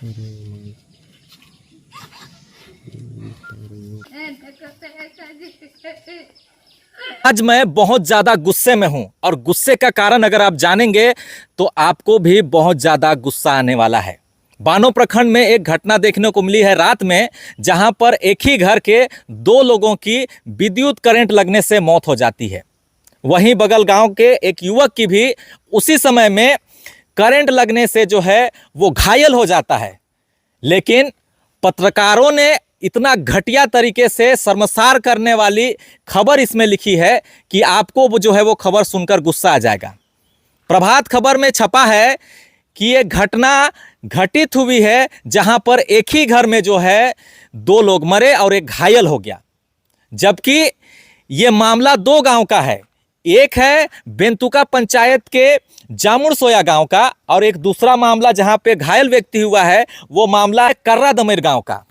आज मैं बहुत ज्यादा गुस्से में हूं और गुस्से का कारण अगर आप जानेंगे तो आपको भी बहुत ज्यादा गुस्सा आने वाला है। बानो प्रखंड में एक घटना देखने को मिली है रात में, जहां पर एक ही घर के दो लोगों की विद्युत करंट लगने से मौत हो जाती है। वहीं बगल गांव के एक युवक की भी उसी समय में करंट लगने से जो है वो घायल हो जाता है। लेकिन पत्रकारों ने इतना घटिया तरीके से शर्मसार करने वाली खबर इसमें लिखी है कि आपको वो जो है वो खबर सुनकर गुस्सा आ जाएगा। प्रभात खबर में छपा है कि ये घटना घटित हुई है जहां पर एक ही घर में जो है दो लोग मरे और एक घायल हो गया, जबकि ये मामला दो गांव का है। एक है बेंतुका पंचायत के जामुरसोया गांव का और एक दूसरा मामला जहां पे घायल व्यक्ति हुआ है वो मामला है कर्रा दमेर गांव का।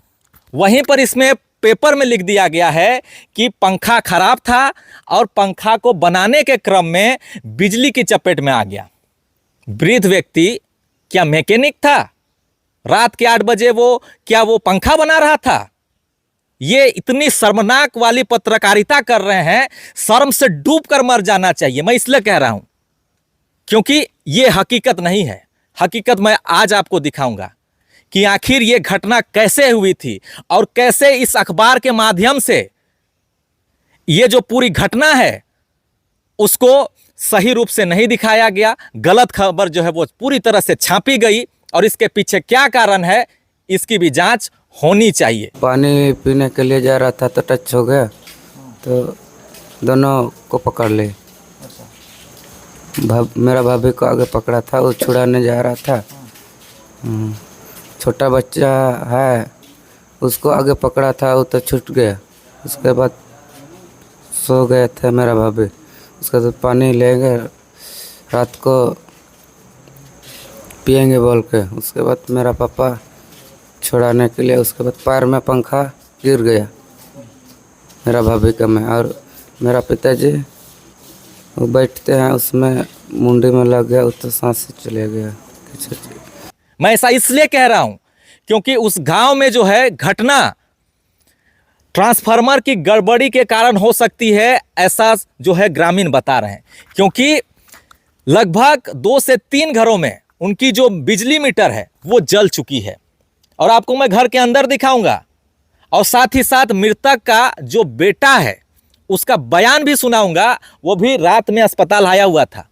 वहीं पर इसमें पेपर में लिख दिया गया है कि पंखा खराब था और पंखा को बनाने के क्रम में बिजली की चपेट में आ गया। वृद्ध व्यक्ति क्या मैकेनिक था? रात के 8 बजे वो पंखा बना रहा था? ये इतनी शर्मनाक वाली पत्रकारिता कर रहे हैं, शर्म से डूब कर मर जाना चाहिए। मैं इसलिए कह रहा हूं क्योंकि ये हकीकत नहीं है। हकीकत मैं आज आपको दिखाऊंगा कि आखिर ये घटना कैसे हुई थी और कैसे इस अखबार के माध्यम से ये जो पूरी घटना है उसको सही रूप से नहीं दिखाया गया। गलत खबर जो है वो पूरी तरह से छापी गई और इसके पीछे क्या कारण है इसकी भी जांच होनी चाहिए। पानी पीने के लिए जा रहा था तो टच हो गया, तो दोनों को पकड़ ले। मेरा भाभी को आगे पकड़ा था, वो छुड़ाने जा रहा था। छोटा बच्चा है, उसको आगे पकड़ा था, वो तो छूट गया। उसके बाद सो गए थे मेरा भाभी। उसके बाद पानी लेंगे रात को पिएंगे बोल के। उसके बाद मेरा पापा छुड़ाने के लिए, उसके बाद पैर में पंखा गिर गया मेरा भाभी का में, और मेरा पिताजी वो बैठते हैं उसमें मुंडी में लग गया, तो सांस चले गया। मैं ऐसा इसलिए कह रहा हूं क्योंकि उस गांव में जो है घटना ट्रांसफार्मर की गड़बड़ी के कारण हो सकती है, ऐसा जो है ग्रामीण बता रहे हैं। क्योंकि लगभग 2 से 3 घरों में उनकी जो बिजली मीटर है वो जल चुकी है और आपको मैं घर के अंदर दिखाऊंगा और साथ ही साथ मृतक का जो बेटा है उसका बयान भी सुनाऊंगा। वो भी रात में अस्पताल आया हुआ था।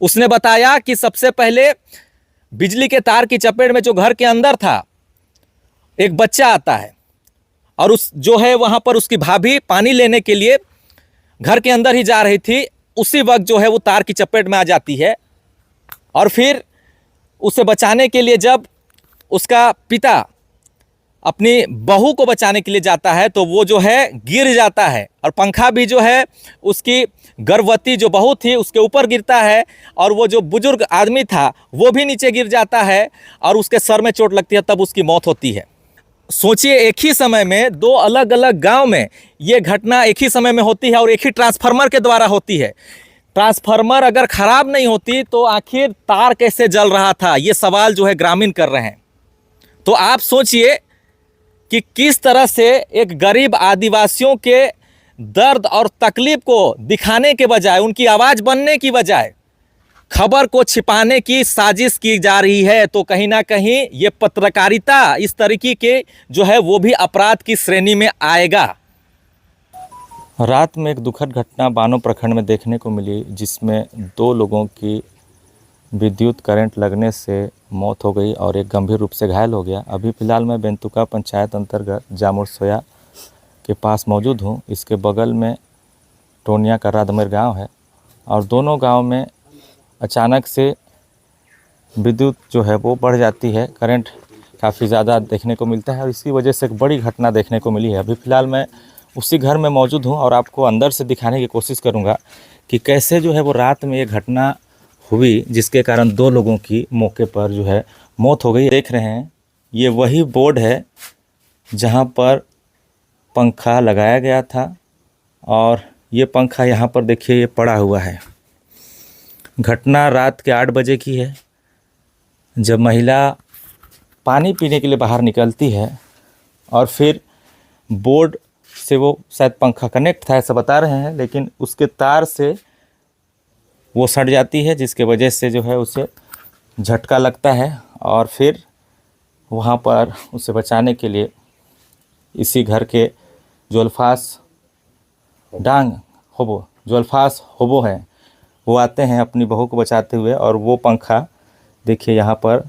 उसने बताया कि सबसे पहले बिजली के तार की चपेट में जो घर के अंदर था एक बच्चा आता है और उस जो है वहां पर उसकी भाभी पानी लेने के लिए घर के अंदर ही जा रही थी। उसी वक्त जो है वो तार की चपेट में आ जाती है और फिर उसे बचाने के लिए जब उसका पिता अपनी बहू को बचाने के लिए जाता है तो वो जो है गिर जाता है और पंखा भी जो है उसकी गर्भवती जो बहू थी उसके ऊपर गिरता है और वो जो बुजुर्ग आदमी था वो भी नीचे गिर जाता है और उसके सर में चोट लगती है, तब उसकी मौत होती है। सोचिए एक ही समय में 2 अलग अलग गांव में ये घटना एक ही समय में होती है और एक ही ट्रांसफार्मर के द्वारा होती है। ट्रांसफार्मर अगर खराब नहीं होती तो आखिर तार कैसे जल रहा था, ये सवाल जो है ग्रामीण कर रहे हैं। तो आप सोचिए कि किस तरह से एक गरीब आदिवासियों के दर्द और तकलीफ को दिखाने के बजाय, उनकी आवाज़ बनने की बजाय खबर को छिपाने की साजिश की जा रही है। तो कहीं ना कहीं ये पत्रकारिता इस तरीके के जो है वो भी अपराध की श्रेणी में आएगा। रात में एक दुखद घटना बानो प्रखंड में देखने को मिली जिसमें 2 लोगों की विद्युत करंट लगने से मौत हो गई और एक गंभीर रूप से घायल हो गया। अभी फ़िलहाल मैं बेंतुका पंचायत अंतर्गत जामुरसोया के पास मौजूद हूँ। इसके बगल में टोनिया कर्रा दमेर गाँव है और दोनों गांव में अचानक से विद्युत जो है वो बढ़ जाती है, करंट काफ़ी ज़्यादा देखने को मिलता है और इसकी वजह से एक बड़ी घटना देखने को मिली है। अभी फ़िलहाल मैं उसी घर में मौजूद हूँ और आपको अंदर से दिखाने की कोशिश करूँगा कि कैसे जो है वो रात में ये घटना हुई जिसके कारण 2 लोगों की मौके पर जो है मौत हो गई। देख रहे हैं ये वही बोर्ड है जहाँ पर पंखा लगाया गया था और ये पंखा यहाँ पर देखिए ये पड़ा हुआ है। घटना रात के 8 बजे की है जब महिला पानी पीने के लिए बाहर निकलती है और फिर बोर्ड से वो शायद पंखा कनेक्ट था ऐसा बता रहे हैं, लेकिन उसके तार से वो सट जाती है, जिसके वजह से जो है उसे झटका लगता है। और फिर वहाँ पर उसे बचाने के लिए इसी घर के जो अल्फास डांग होबो जो अल्फास होबो हैं वो आते हैं अपनी बहू को बचाते हुए, और वो पंखा देखिए यहाँ पर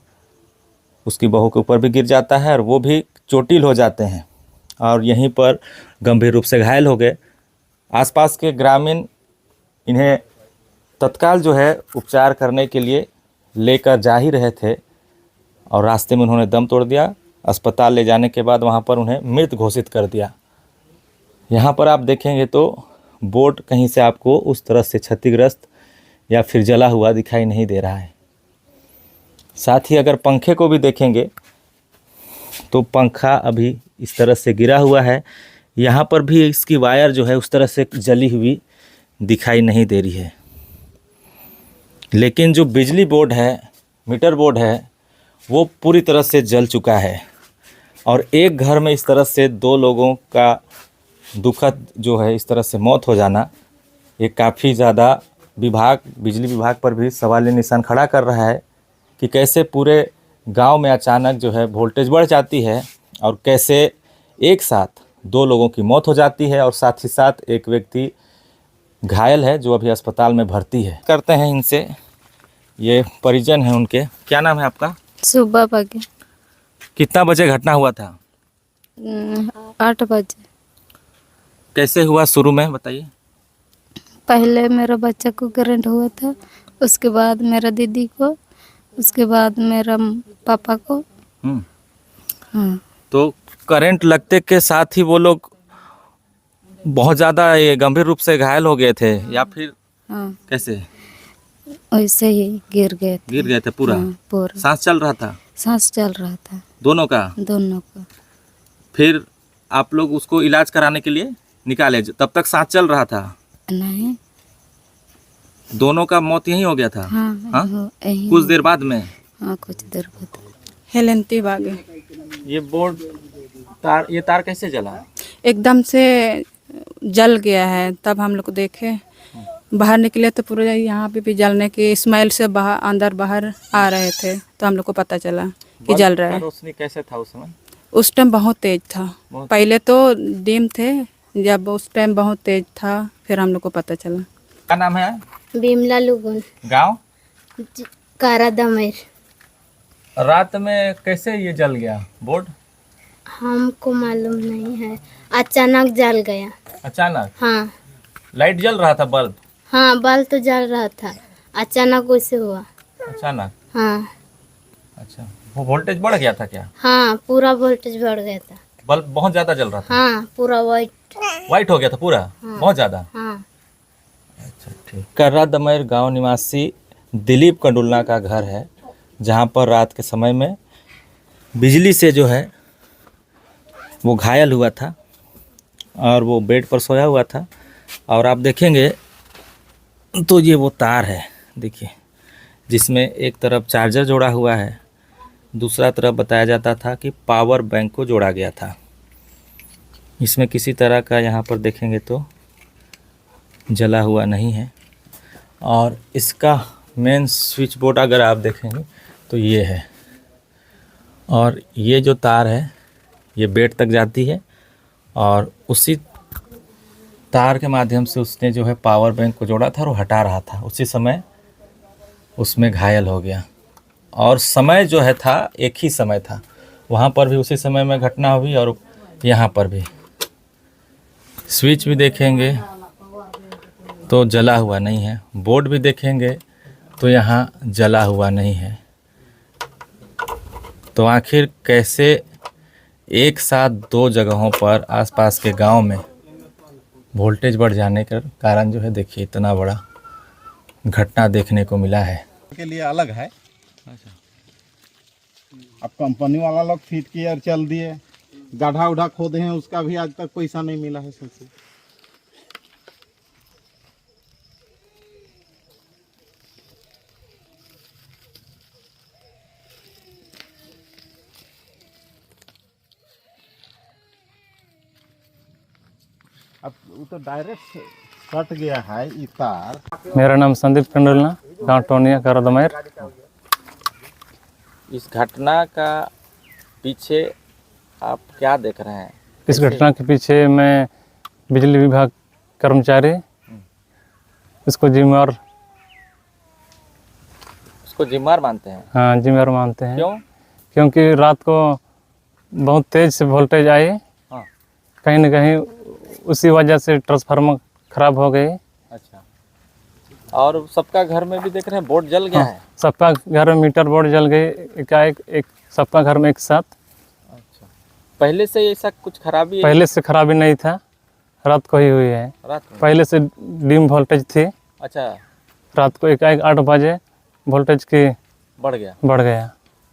उसकी बहू के ऊपर भी गिर जाता है और वो भी चोटिल हो जाते हैं और यहीं पर गंभीर रूप से घायल हो गए। आसपास के ग्रामीण इन्हें तत्काल जो है उपचार करने के लिए लेकर जा ही रहे थे और रास्ते में उन्होंने दम तोड़ दिया। अस्पताल ले जाने के बाद वहाँ पर उन्हें मृत घोषित कर दिया। यहाँ पर आप देखेंगे तो बोट कहीं से आपको उस तरह से क्षतिग्रस्त या फिर जला हुआ दिखाई नहीं दे रहा है। साथ ही अगर पंखे को भी देखेंगे तो पंखा अभी इस तरह से गिरा हुआ है। यहाँ पर भी इसकी वायर जो है उस तरह से जली हुई दिखाई नहीं दे रही है। लेकिन जो बिजली बोर्ड है, मीटर बोर्ड है, वो पूरी तरह से जल चुका है। और एक घर में इस तरह से 2 लोगों का दुखद जो है इस तरह से मौत हो जाना, ये काफ़ी ज़्यादा बिजली विभाग पर भी सवालिया निशान खड़ा कर रहा है कि कैसे पूरे गांव में अचानक जो है वोल्टेज बढ़ जाती है और कैसे एक साथ 2 लोगों की मौत हो जाती है और साथ ही साथ एक व्यक्ति घायल है जो अभी अस्पताल में भर्ती है। करते हैं इनसे, ये परिजन हैं उनके। क्या नाम है आपका? सुबह बजे कितना बजे घटना हुआ था? 8 बजे। कैसे हुआ शुरू में बताइए। पहले मेरा बच्चा को करंट हुआ था, उसके बाद मेरा दीदी को, उसके बाद मेरा पापा को। हाँ। तो करंट लगते के साथ ही वो लोग बहुत ज़्यादा ये गंभीर रूप से घायल हो गए थे या फिर हाँ, कैसे? वैसे ही गिर गए थे। गिर गए थे पूरा? हाँ, पूरा सांस चल रहा था सांस चल रहा था दोनों का? दोनों का। फिर आप लोग उसको इलाज कराने के लिए निकाले, तब तक सांस चल रहा था? नहीं। दोनों का मौत यहीं हो गया था? हाँ, हाँ? यही कुछ देर बाद में? हाँ, कुछ देर बाद। हेलेंती बागे ये बोर्ड तार, ये तार कैसे जला? एकदम से जल गया है। तब हम लोग देखे, बाहर निकले तो पूरे यहाँ पे भी जलने की स्मेल से बाहर अंदर बाहर आ रहे थे, तो हम लोग को पता चला कि जल रहा है। रोशनी कैसे था उस समय? उस टाइम बहुत तेज था। पहले तो डिम थे, जब उस टाइम बहुत तेज था फिर हम लोग को पता चला। क्या नाम है? बिमला लुगुन, गांव? कारा दमेर। रात में कैसे ये जल गया बोर्ड? हमको मालूम नहीं है, अचानक जल गया। अचानक? हाँ लाइट जल रहा था, बल्ब? हाँ, बल्ब तो जल रहा था, अचानक वैसे हुआ। अचानक? हाँ अच्छा, वो वोल्टेज बढ़ गया था क्या? हाँ, पूरा वोल्टेज बढ़ गया था। बल्ब बहुत ज्यादा जल रहा था? हाँ, पूरा वाइट। वाइट हो गया था पूरा? बहुत ज्यादा? हाँ। अच्छा, ठीक। कर्रा दमेर गांव निवासी दिलीप कंडुलना का घर है, जहां पर रात के समय में बिजली से जो है वो घायल हुआ था और वो बेड पर सोया हुआ था। और आप देखेंगे तो ये वो तार है, देखिए, जिसमें एक तरफ चार्जर जोड़ा हुआ है, दूसरा तरफ बताया जाता था कि पावर बैंक को जोड़ा गया था। इसमें किसी तरह का यहाँ पर देखेंगे तो जला हुआ नहीं है। और इसका मेन स्विच बोर्ड अगर आप देखेंगे तो ये है, और ये जो तार है ये बेड तक जाती है और उसी तार के माध्यम से उसने जो है पावर बैंक को जोड़ा था और वो हटा रहा था। उसी समय उसमें घायल हो गया। और समय जो है था एक ही समय था, वहाँ पर भी उसी समय में घटना हुई और यहाँ पर भी। स्विच भी देखेंगे तो जला हुआ नहीं है, बोर्ड भी देखेंगे तो यहाँ जला हुआ नहीं है। तो आखिर कैसे एक साथ 2 जगहों पर आसपास के गांव में वोल्टेज बढ़ जाने का कारण जो है, देखिए इतना बड़ा घटना देखने को मिला है। के लिए अलग है। अब कंपनी वाला लोग फिट किए और चल दिए, गड्ढा उढ़ा खोदे हैं, उसका भी आज तक पैसा नहीं मिला है सबसे। अब वो तो डायरेक्ट कट गया है ये तार। मेरा नाम संदीप कंडलना, गाँव टोनिया करदमैर। इस घटना का पीछे आप क्या देख रहे हैं? इस घटना के पीछे मैं बिजली विभाग कर्मचारी इसको जिम्मेवार मानते हैं। हाँ जिम्मेवार मानते हैं। क्यों? क्योंकि रात को बहुत तेज से वोल्टेज आई, हाँ। कहीं न कहीं उसी वजह से ट्रांसफार्मर खराब हो गई। अच्छा, और सबका घर में भी देख रहे हैं बोर्ड जल गया है। सबका घर में मीटर बोर्ड जल गई एकाएक, एक सबका घर में एक साथ। अच्छा, पहले से ऐसा कुछ खराबी है? पहले से खराबी नहीं था, रात को ही हुई है। रात में? पहले से डिम वोल्टेज थी, अच्छा, रात को एकाएक 8 बजे वोल्टेज की बढ़ गया। बढ़ गया।